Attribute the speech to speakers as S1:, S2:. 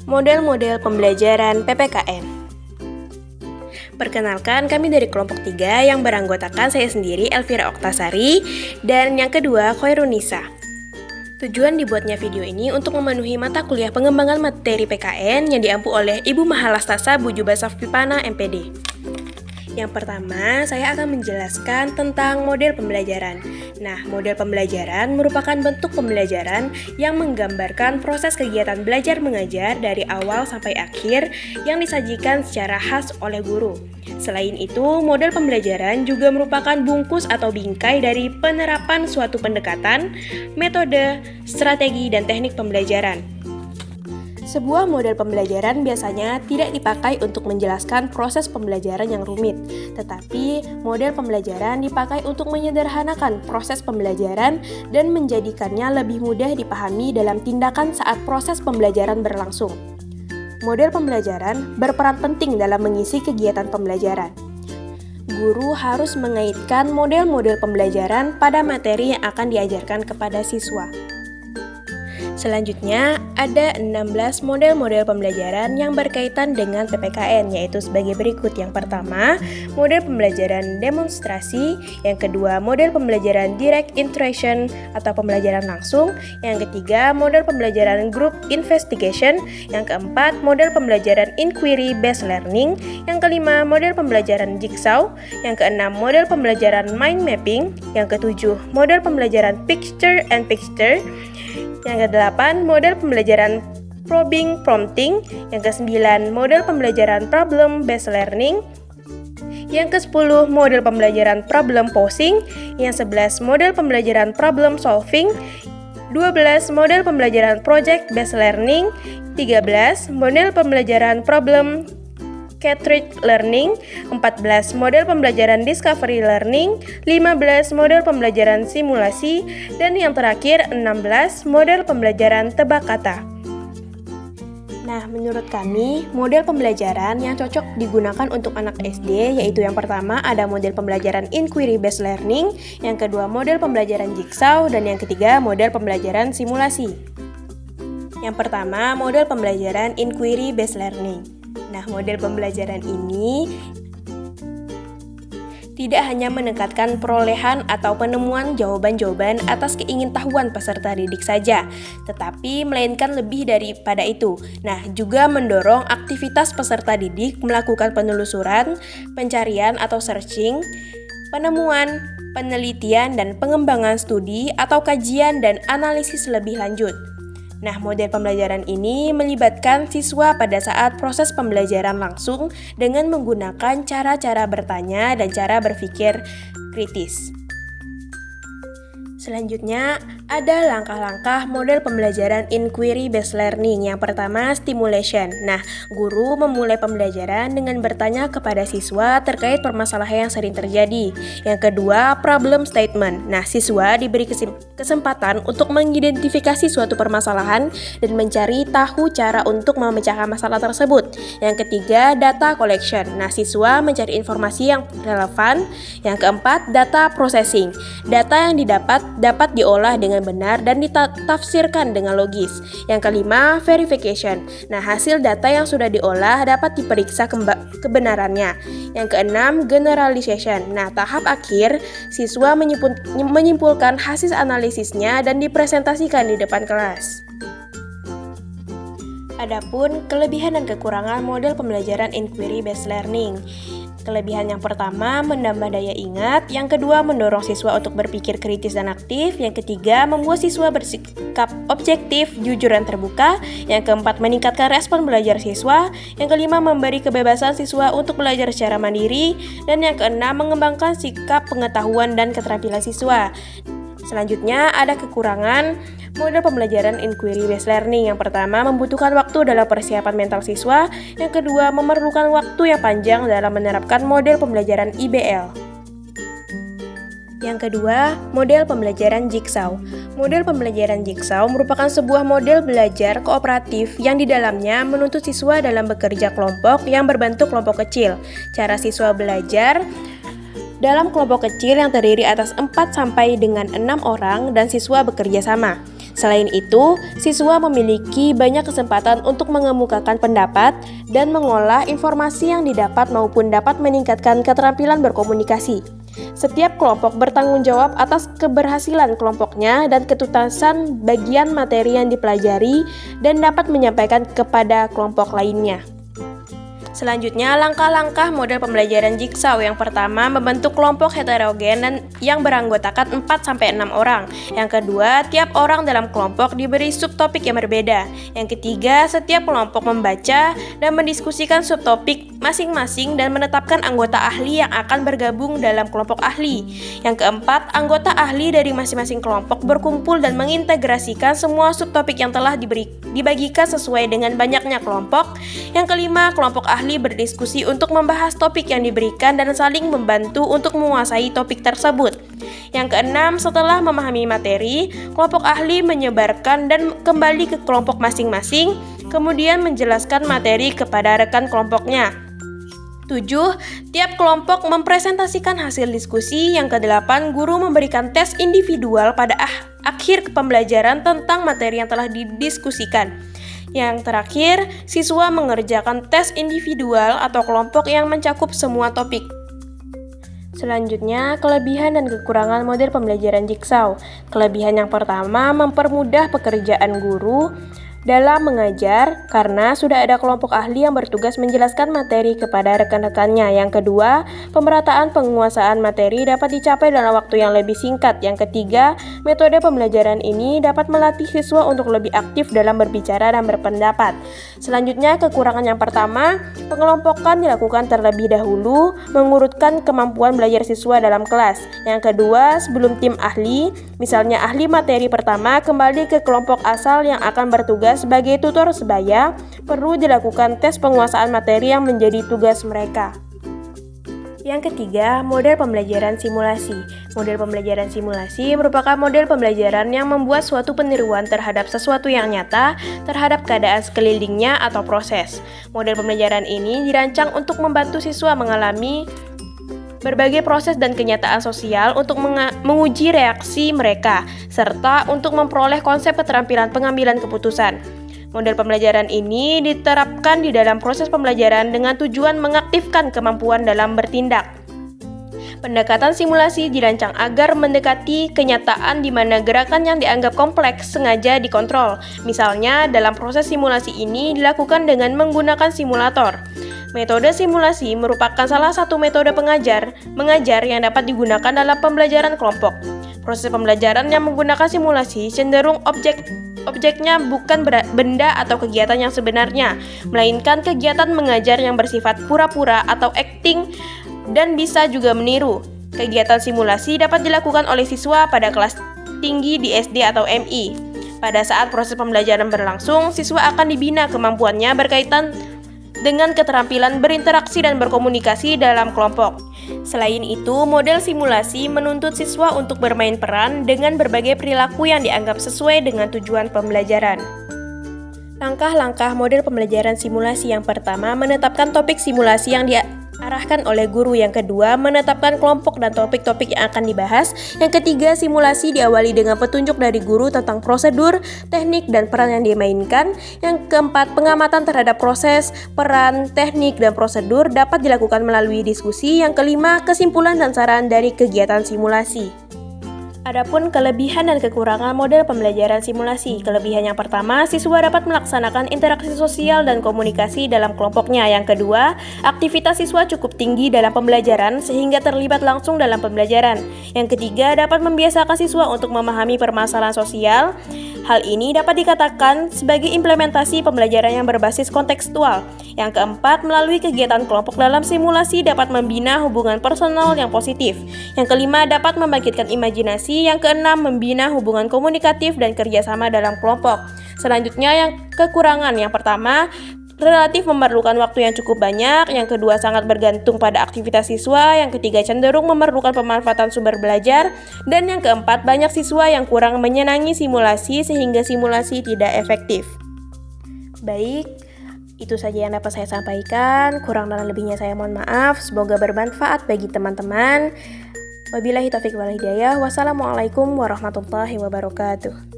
S1: Model-model pembelajaran PPKN. Perkenalkan, kami dari kelompok 3 yang beranggotakan saya sendiri, Elvira Oktasari, dan yang kedua, Khoirunisa. Tujuan dibuatnya video ini untuk memenuhi mata kuliah pengembangan materi PKN yang diampu oleh Ibu Mahalastasa Bujubasaf Pipana MPD. Yang pertama, saya akan menjelaskan tentang model pembelajaran. Nah, model pembelajaran merupakan bentuk pembelajaran yang menggambarkan proses kegiatan belajar mengajar dari awal sampai akhir yang disajikan secara khas oleh guru. Selain itu, model pembelajaran juga merupakan bungkus atau bingkai dari penerapan suatu pendekatan, metode, strategi, dan teknik pembelajaran. Sebuah model pembelajaran biasanya tidak dipakai untuk menjelaskan proses pembelajaran yang rumit, tetapi model pembelajaran dipakai untuk menyederhanakan proses pembelajaran dan menjadikannya lebih mudah dipahami dalam tindakan saat proses pembelajaran berlangsung. Model pembelajaran berperan penting dalam mengisi kegiatan pembelajaran. Guru harus mengaitkan model-model pembelajaran pada materi yang akan diajarkan kepada siswa. Selanjutnya, ada 16 model-model pembelajaran yang berkaitan dengan PPKN, yaitu sebagai berikut. Yang pertama, model pembelajaran demonstrasi. Yang kedua, model pembelajaran direct interaction atau pembelajaran langsung. Yang ketiga, model pembelajaran group investigation. Yang keempat, model pembelajaran inquiry based learning. Yang kelima, model pembelajaran jigsaw. Yang keenam, model pembelajaran mind mapping. Yang ketujuh, model pembelajaran picture and picture. Yang ke-8, model pembelajaran probing prompting. Yang ke-9, model pembelajaran problem based learning. Yang ke-10, model pembelajaran problem posing. Yang 11, model pembelajaran problem solving. 12, model pembelajaran project based learning. 13, model pembelajaran problem cartridge learning. 14, model pembelajaran discovery learning. 15, model pembelajaran simulasi. Dan yang terakhir, 16, model pembelajaran tebak kata. Nah, menurut kami, model pembelajaran yang cocok digunakan untuk anak SD yaitu yang pertama ada model pembelajaran inquiry based learning, yang kedua model pembelajaran jigsaw, dan yang ketiga model pembelajaran simulasi. Yang pertama, model pembelajaran inquiry based learning. Nah, model pembelajaran ini tidak hanya meningkatkan perolehan atau penemuan jawaban-jawaban atas keingintahuan peserta didik saja, tetapi melainkan lebih daripada itu. Nah, juga mendorong aktivitas peserta didik melakukan penelusuran, pencarian atau searching, penemuan, penelitian, dan pengembangan studi atau kajian dan analisis lebih lanjut. Nah, model pembelajaran ini melibatkan siswa pada saat proses pembelajaran langsung dengan menggunakan cara-cara bertanya dan cara berpikir kritis. Selanjutnya, ada langkah-langkah model pembelajaran inquiry based learning. Yang pertama, stimulation. Nah, guru memulai pembelajaran dengan bertanya kepada siswa terkait permasalahan yang sering terjadi. Yang kedua, problem statement. Nah, siswa diberi kesempatan untuk mengidentifikasi suatu permasalahan dan mencari tahu cara untuk memecahkan masalah tersebut. Yang ketiga, data collection. Nah, siswa mencari informasi yang relevan. Yang keempat, data processing. Data yang dapat diolah dengan benar dan ditafsirkan dengan logis. Yang kelima, verification. Nah, hasil data yang sudah diolah dapat diperiksa kebenarannya. Yang keenam, generalization. Nah, tahap akhir, siswa menyimpulkan hasil analisisnya dan dipresentasikan di depan kelas. Adapun kelebihan dan kekurangan model pembelajaran inquiry based learning. Kelebihan yang pertama, menambah daya ingat. Yang kedua, mendorong siswa untuk berpikir kritis dan aktif. Yang ketiga, membuat siswa bersikap objektif, jujur, dan terbuka. Yang keempat, meningkatkan respon belajar siswa. Yang kelima, memberi kebebasan siswa untuk belajar secara mandiri. Dan yang keenam, mengembangkan sikap pengetahuan dan keterampilan siswa. Selanjutnya, ada kekurangan model pembelajaran inquiry based learning. Yang pertama, membutuhkan waktu dalam persiapan mental siswa. Yang kedua, memerlukan waktu yang panjang dalam menerapkan model pembelajaran IBL. Yang kedua, model pembelajaran jigsaw. Model pembelajaran jigsaw merupakan sebuah model belajar kooperatif yang di dalamnya menuntut siswa dalam bekerja kelompok yang berbentuk kelompok kecil. Cara siswa belajar dalam kelompok kecil yang terdiri atas 4 sampai dengan 6 orang dan siswa bekerja sama. Selain itu, siswa memiliki banyak kesempatan untuk mengemukakan pendapat dan mengolah informasi yang didapat maupun dapat meningkatkan keterampilan berkomunikasi. Setiap kelompok bertanggung jawab atas keberhasilan kelompoknya dan ketuntasan bagian materi yang dipelajari dan dapat menyampaikan kepada kelompok lainnya. Selanjutnya, langkah-langkah model pembelajaran Jigsaw. Yang pertama, membentuk kelompok heterogen dan yang beranggotakan 4-6 orang. Yang kedua, tiap orang dalam kelompok diberi subtopik yang berbeda. Yang ketiga, setiap kelompok membaca dan mendiskusikan subtopik masing-masing dan menetapkan anggota ahli yang akan bergabung dalam kelompok ahli. Yang keempat, anggota ahli dari masing-masing kelompok berkumpul dan mengintegrasikan semua subtopik yang telah dibagikan sesuai dengan banyaknya kelompok. Yang kelima, kelompok ahli berdiskusi untuk membahas topik yang diberikan dan saling membantu untuk menguasai topik tersebut. Yang keenam, setelah memahami materi, kelompok ahli menyebarkan dan kembali ke kelompok masing-masing, kemudian menjelaskan materi kepada rekan kelompoknya. 7. Tiap kelompok mempresentasikan hasil diskusi. Yang ke-8, guru memberikan tes individual pada akhir pembelajaran tentang materi yang telah didiskusikan. Yang terakhir, siswa mengerjakan tes individual atau kelompok yang mencakup semua topik. Selanjutnya, kelebihan dan kekurangan model pembelajaran Jigsaw. Kelebihan yang pertama, mempermudah pekerjaan guru dalam mengajar karena sudah ada kelompok ahli yang bertugas menjelaskan materi kepada rekan-rekannya. Yang kedua, pemerataan penguasaan materi dapat dicapai dalam waktu yang lebih singkat. Yang ketiga, metode pembelajaran ini dapat melatih siswa untuk lebih aktif dalam berbicara dan berpendapat. Selanjutnya, kekurangan yang pertama, pengelompokan dilakukan terlebih dahulu, mengurutkan kemampuan belajar siswa dalam kelas. Yang kedua, sebelum tim ahli, misalnya ahli materi pertama, kembali ke kelompok asal yang akan bertugas sebagai tutor sebaya, perlu dilakukan tes penguasaan materi yang menjadi tugas mereka. Yang ketiga, model pembelajaran simulasi. Model pembelajaran simulasi merupakan model pembelajaran yang membuat suatu peniruan terhadap sesuatu yang nyata terhadap keadaan sekelilingnya atau proses. Model pembelajaran ini dirancang untuk membantu siswa mengalami berbagai proses dan kenyataan sosial untuk menguji reaksi mereka, serta untuk memperoleh konsep keterampilan pengambilan keputusan. Model pembelajaran ini diterapkan di dalam proses pembelajaran dengan tujuan mengaktifkan kemampuan dalam bertindak. Pendekatan simulasi dirancang agar mendekati kenyataan di mana gerakan yang dianggap kompleks sengaja dikontrol. Misalnya, dalam proses simulasi ini dilakukan dengan menggunakan simulator. Metode simulasi merupakan salah satu metode mengajar yang dapat digunakan dalam pembelajaran kelompok. Proses pembelajaran yang menggunakan simulasi cenderung objeknya bukan benda atau kegiatan yang sebenarnya, melainkan kegiatan mengajar yang bersifat pura-pura atau acting dan bisa juga meniru. Kegiatan simulasi dapat dilakukan oleh siswa pada kelas tinggi di SD atau MI. Pada saat proses pembelajaran berlangsung, siswa akan dibina kemampuannya berkaitan dengan keterampilan berinteraksi dan berkomunikasi dalam kelompok. Selain itu, model simulasi menuntut siswa untuk bermain peran dengan berbagai perilaku yang dianggap sesuai dengan tujuan pembelajaran. Langkah-langkah model pembelajaran simulasi. Yang pertama, menetapkan topik simulasi yang diarahkan oleh guru. Yang kedua, menetapkan kelompok dan topik-topik yang akan dibahas. Yang ketiga, simulasi diawali dengan petunjuk dari guru tentang prosedur, teknik, dan peran yang dimainkan. Yang keempat, pengamatan terhadap proses, peran, teknik, dan prosedur dapat dilakukan melalui diskusi. Yang kelima, kesimpulan dan saran dari kegiatan simulasi. Adapun kelebihan dan kekurangan model pembelajaran simulasi. Kelebihan yang pertama, siswa dapat melaksanakan interaksi sosial dan komunikasi dalam kelompoknya. Yang kedua, aktivitas siswa cukup tinggi dalam pembelajaran sehingga terlibat langsung dalam pembelajaran. Yang ketiga, dapat membiasakan siswa untuk memahami permasalahan sosial. Hal ini dapat dikatakan sebagai implementasi pembelajaran yang berbasis kontekstual. Yang keempat, melalui kegiatan kelompok dalam simulasi dapat membina hubungan personal yang positif. Yang kelima, dapat membangkitkan imajinasi. Yang keenam, membina hubungan komunikatif dan kerjasama dalam kelompok. Selanjutnya, yang kekurangan. Yang pertama, relatif memerlukan waktu yang cukup banyak. Yang kedua, sangat bergantung pada aktivitas siswa. Yang ketiga, cenderung memerlukan pemanfaatan sumber belajar. Dan yang keempat, banyak siswa yang kurang menyenangi simulasi sehingga simulasi tidak efektif. Baik, itu saja yang dapat saya sampaikan. Kurang dan lebihnya saya mohon maaf. Semoga bermanfaat bagi teman-teman. Wabillahi taufiq wal hidayah. Wassalamualaikum warahmatullahi wabarakatuh.